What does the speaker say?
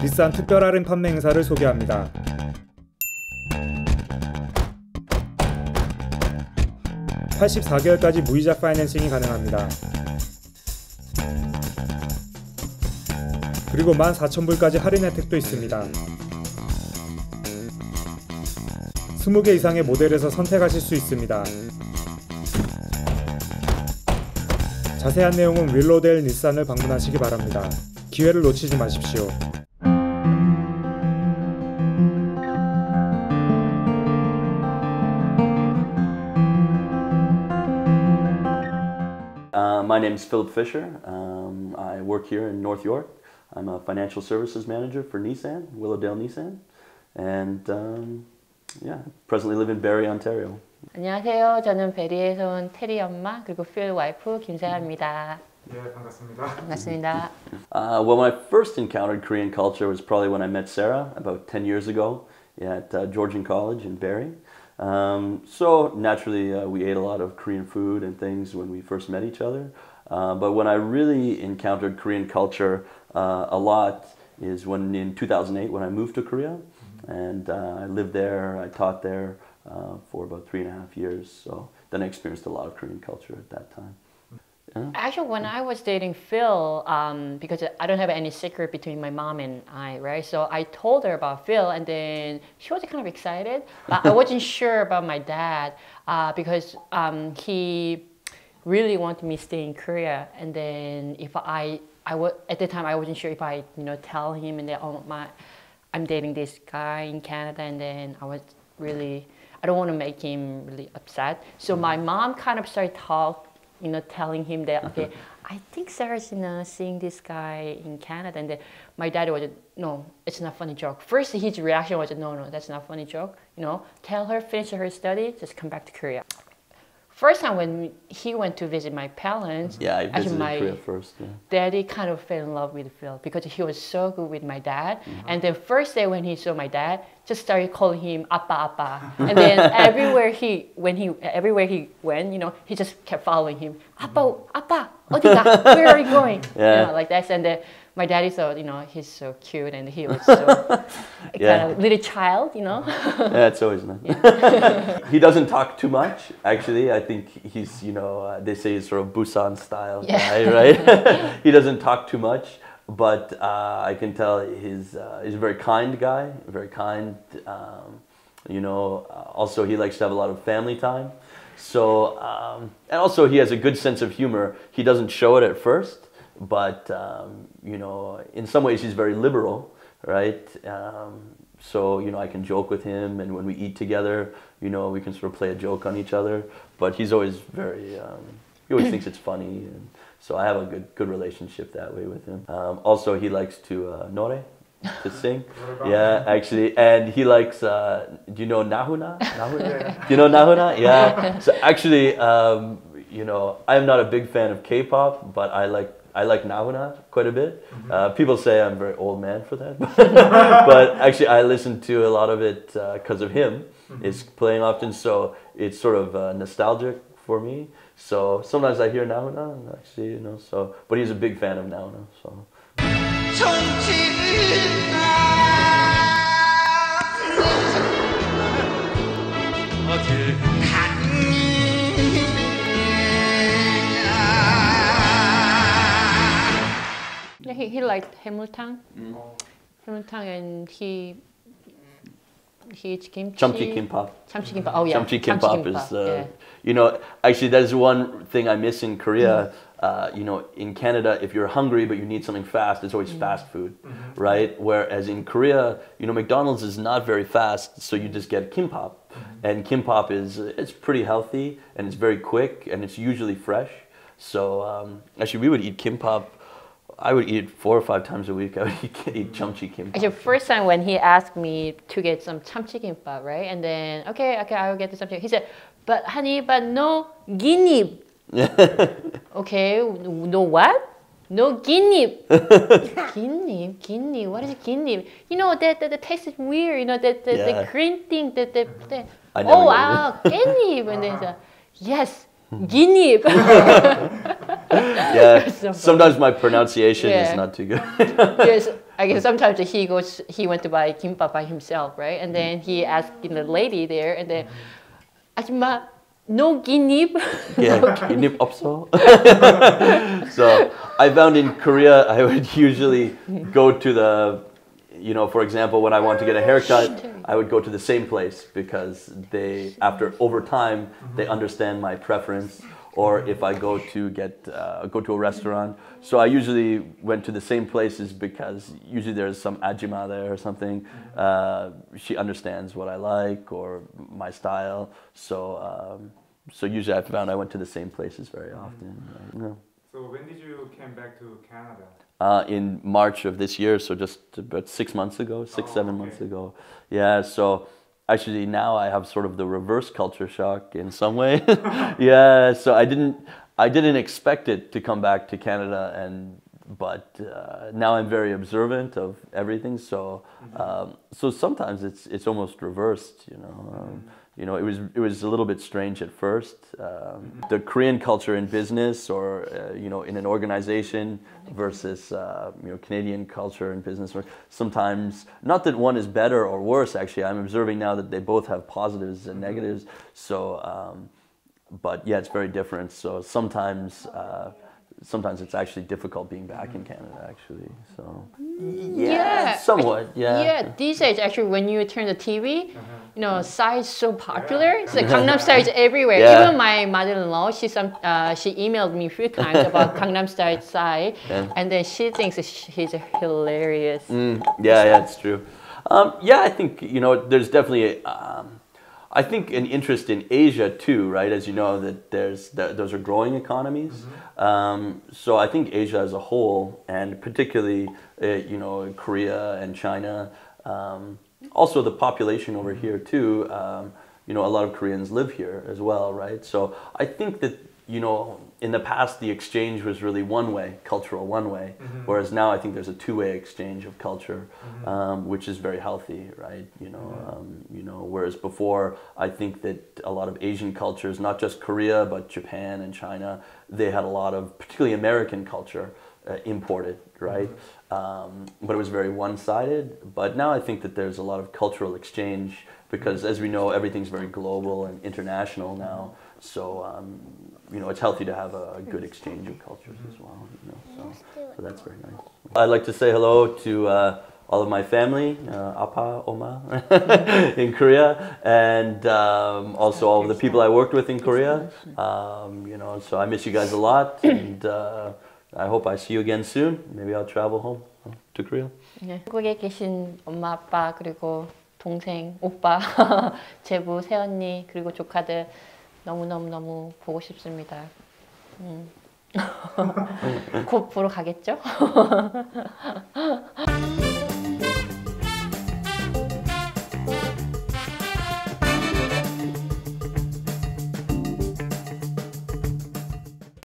닛산 특별 할인 판매 행사를 소개합니다. (84개월까지) 무이자 파이낸싱이 가능합니다. 그리고 14,000불까지 할인 혜택도 있습니다. 20개 이상의 모델에서 선택하실 수 있습니다. 자세한 내용은 윌로델 닛산을 방문하시기 바랍니다. 기회를 놓치지 마십시오. My name is Philip Fisher. I work here in North York. I'm a financial services manager for Nissan, Willowdale Nissan, and yeah, presently live in Barrie, Ontario. 안녕하세요. 저는 베리에서 온 테리 엄마 그리고 필 와이프 김세아입니다. 네, 반갑습니다. 반갑습니다. Well, when I first encountered Korean culture was probably when I met Sarah about 10 years ago at Georgian College in Barrie. So naturally, we ate a lot of Korean food and things when we first met each other. But when I really encountered Korean culture a lot is when in 2008 when I moved to Korea, and I lived there. I taught there for about 3.5 years. So then I experienced a lot of Korean culture at that time. Actually, when I was dating Phil, because I don't have any secret between my mom and I, right? So I told her about Phil, and then she was kind of excited. But I wasn't sure about my dad because he really wanted me to stay in Korea. And then if at the time I wasn't sure if I tell him and then I'm dating this guy in Canada, and then I don't want to make him really upset. So my mom kind of started telling him that, okay, I think Sarah's seeing this guy in Canada. And then my dad was, no, it's not a funny joke. First, his reaction was, no, that's not a funny joke. Tell her, finish her study, just come back to Korea. First time when he went to visit my parents, Yeah, I visited Korea first. Yeah. Daddy kind of fell in love with Phil because he was so good with my dad. And then first day when he saw my dad, just started calling him Appa Appa. And then everywhere he went, he just kept following him. Appa, Appa, 어디가? Where are you going? Yeah. Like that. And then my daddy thought, he's so cute, and he was so kind of little child, Yeah, it's always nice. Yeah. He doesn't talk too much, actually. I think he's, they say he's sort of Busan style guy, right? He doesn't talk too much, but I can tell he's a very kind guy, very kind. Also he likes to have a lot of family time. So, and also he has a good sense of humor. He doesn't show it at first, but in some ways he's very liberal, right? So I can joke with him, and when we eat together, we can sort of play a joke on each other. But he's always very, he always thinks it's funny, and so I have a good relationship that way with him. Also, he likes to no래, to sing. Yeah, actually, and he likes. Do you know Nahuna? Do you know Nahuna? Yeah. So actually, I'm not a big fan of K-pop, but I like Nahuna quite a bit. People say I'm a very old man for that, but actually I listen to a lot of it because of him. It's playing often, so it's sort of nostalgic for me. So sometimes I hear Nahuna, actually, So, but he's a big fan of Nahuna. So. Yeah, he liked 해물탕. 해물탕, and he eats kimchi. Chamchi kimbap. Chamchi kimbap. Oh yeah. Chamchi kimbap is, actually that is one thing I miss in Korea. In Canada, if you're hungry but you need something fast, it's always fast food, right? Whereas in Korea, McDonald's is not very fast, so you just get kimbap. And kimbap it's pretty healthy, and it's very quick, and it's usually fresh. So actually we would eat kimbap. I would eat it 4 or 5 times a week. I would eat chamchi kimbap. Actually, first time when he asked me to get some chamchi kimbap, right? And then, okay, I will get the chamchi. He said, but honey, but no ginip. Okay, no what? No ginip. Ginip, what is ginip? The taste is weird. The green thing. Ginip. And then he said, yes. Ginip. Yeah, sometimes my pronunciation is not too good. Yes, I guess sometimes he went to buy kimbap by himself, right? And then he asked the lady there, and then, 아줌마, no ginip? Yeah, ginip 없어? So I found in Korea, I would usually go to the, you know, for example, when I want to get a haircut, I would go to the same place because they, over time, they understand my preference. Or if I go to go to a restaurant, so I usually went to the same places because usually there's some ajima there or something. She understands what I like or my style. So so usually I found I went to the same places very often. Right? Yeah. So when did you came back to Canada? In March of this year, so just about 6 months ago, 7 months ago. Yeah, so actually now I have sort of the reverse culture shock in some way. Yeah, so I didn't expect it to come back to Canada, but now I'm very observant of everything. So so sometimes it's almost reversed, you know. You know, it was a little bit strange at first. The Korean culture in business, or you know, in an organization, versus you know, Canadian culture in business. Or sometimes, not that one is better or worse. Actually, I'm observing now that they both have positives and negatives. So, but yeah, it's very different. So sometimes it's actually difficult being back in Canada, actually. So yeah, somewhat, yeah. Yeah, these days actually, when you turn the TV, you know, Psy is so popular. It's like Gangnam Style is everywhere. Yeah. Even my mother-in-law, she emailed me a few times about Gangnam Style Psy, and then she thinks he's hilarious. Yeah, it's true. Yeah, I think, you know, there's definitely I think an interest in Asia too, right? As you know, that those are growing economies. So I think Asia as a whole, and particularly you know, Korea and China, also the population over here too. You know, a lot of Koreans live here as well, right? So I think that, you know, in the past the exchange was really one way, cultural one way, whereas now I think there's a two-way exchange of culture, which is very healthy, right? You know, whereas before I think that a lot of Asian cultures, not just Korea but Japan and China, they had a lot of particularly American culture imported, right? But it was very one-sided. But now I think that there's a lot of cultural exchange because, as we know, everything's very global and international now. So, you know, it's healthy to have a good exchange of cultures as well. You know, so that's very nice. I'd like to say hello to all of my family, Appa, Oma, in Korea, and also all of the people I worked with in Korea. You know, so I miss you guys a lot, and I hope I see you again soon. Maybe I'll travel home to Korea. 네, 한국에 계신 엄마, 아빠, 그리고 동생, 오빠, 제부, 새언니, 그리고 조카들 너무 보고 싶습니다. 곧 보러 가겠죠?